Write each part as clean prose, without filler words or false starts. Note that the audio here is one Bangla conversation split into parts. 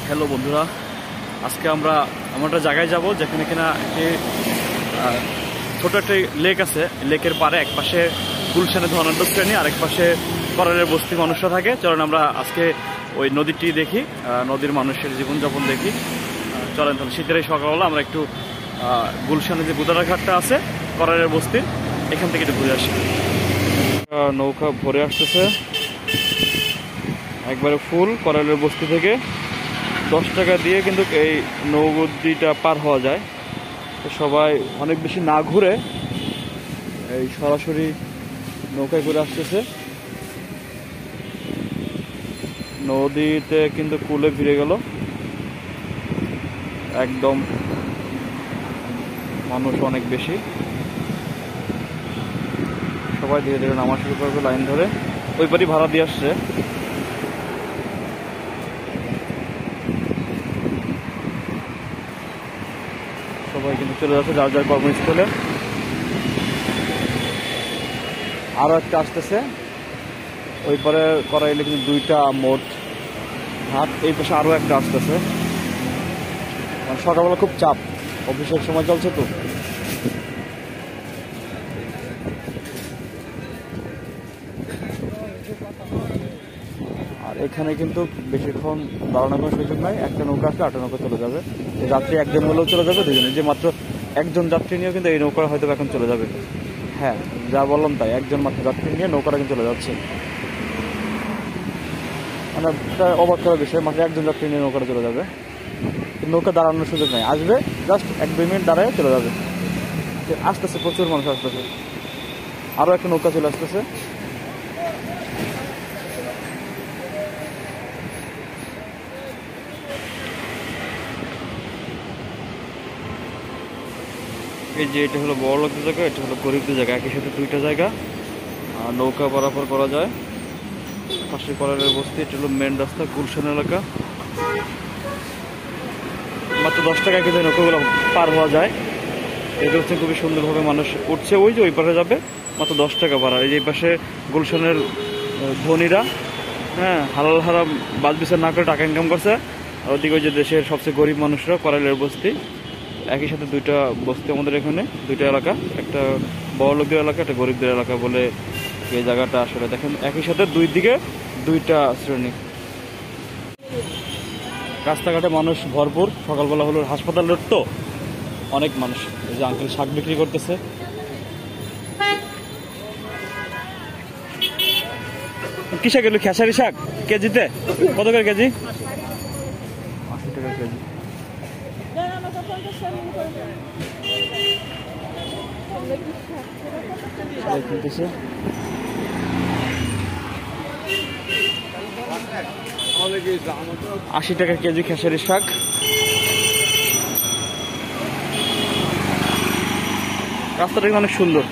হ্যালো বন্ধুরা, আজকে আমরা এমন একটা জায়গায় যাব যেখানে কিনা একটি ছোট একটা লেক আছে। লেকের পারে এক পাশে গুলশানে ধনাঢ্য শ্রেণী, আরেক পাশে করারের বস্তি মানুষরা থাকে। চলেন আমরা আজকে ওই নদীটি দেখি, নদীর মানুষের জীবনযাপন দেখি। চলেন তাহলে শীতের এই সকালবেলা আমরা একটু গুলশানে যে বুদারা ঘাটটা আছে করারের বস্তির, এখান থেকে একটু ঘুরে আসি। নৌকা ভরে আসতেছে একবারে ফুল করারের বস্তি থেকে। 10 টাকা দিয়ে কিন্তু এই নৌদিটা পার হওয়া যায়। তো সবাই অনেক বেশি না ঘুরে এই সরাসরি নৌকায় করে আসতেছে। নদীতে কিন্তু কুলে ভিড়ে গেল একদম, মানুষ অনেক বেশি। সবাই ধীরে ধীরে নামা শুরু করবে লাইন ধরে। ওই পারই ভাড়া দিয়ে আসছে। সবাই কিন্তু চলে যাচ্ছে যার যার কর্মস্থলে। আরো একটা আসতেছে ওই পারে করাইলে কিন্তু 2টা মোট ঘাট, এই পাশে আরো একটা আসতেছে। মানে সকালবেলা খুব চাপ, অফিসের সময় চলছে তো। আর এখানে কিন্তু বেশিক্ষণ দাঁড়ানোর কোনো সুযোগ নাই। একটা নৌকা আসলে 8টা নৌকা চলে যাবে। যাত্রী একজন হলেও চলে যাবে, দুজনে। যে মাত্র একজন যাত্রী নিয়েও কিন্তু এই নৌকা হয়তো এখন চলে যাবে। হ্যাঁ, যা বললাম তাই, একজন মাত্র যাত্রী নিয়ে নৌকাটা কিন্তু চলে যাচ্ছে। মানে অবাক করার বিষয়, মাত্র একজন যাত্রী নিয়ে নৌকাটা চলে যাবে। নৌকা দাঁড়ানোর সুযোগ নাই, আসবে জাস্ট 1-2 মিনিট দাঁড়ায় চলে যাবে। আসতেছে, প্রচুর মানুষ আসতেছে। আরো একটা নৌকা চলে আসতেছে। এই যে এটা হলো বড় লোকদের জায়গা, এটা হলো গরিবদের জায়গা। একই সাথে 2টা জায়গা নৌকা পারাপার করা যায়। পাশে করারের বস্তি, এটা হলো মেন রাস্তা গুলশান এলাকা। মাত্র 10 টাকায় কিন্তু নৌকাগুলো পার হওয়া যায়। এই হচ্ছে খুবই সুন্দরভাবে মানুষ উঠছে। ওই যে ওই পাশে যাবে, মাত্র 10 টাকা ভাড়া। এই যে পাশে গুলশানের ধনীরা, হ্যাঁ, হালাল হারাম বাজ বিচার না করে টাকা ইনকাম করছে। আর ওদিকে ওই যে দেশের সবচেয়ে গরিব মানুষরা করারের বস্তি। একই সাথে 2টা বস্তি আমাদের এখানে, 2টা এলাকা, একটা বড় লোকদের এলাকা, একটা গরিবদের এলাকা বলে এই জায়গাটা। আসলে দেখেন একই সাথে 2 দিকে 2টা শ্রেণী। রাস্তাঘাটে মানুষ ভরপুর। সকালবেলা হলো হাসপাতাল রোড তো, অনেক মানুষ। এই যে আঙ্কেল শাক বিক্রি করতেছে। কিসে গেল? খেসারি শাক কেজিতে কত করে কেজি? 80 টাকা কেজি। কিনতেছে 80 টাকা কেজি খেসারি শাক। রাস্তাটা অনেক সুন্দর।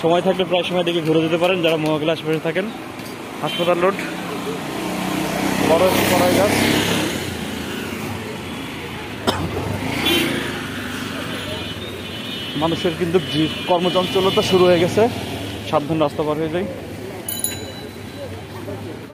সময় থাকলে প্রায় সময় দেখে ঘুরে যেতে পারেন যারা মহাখালী আশেপাশে থাকেন। হাসপাতাল রোড, বড় কড়াই গাছ। মানুষের কিন্তু কর্মচঞ্চলতা শুরু হয়ে গেছে। সাবধান রাস্তা পার হয়ে যায়।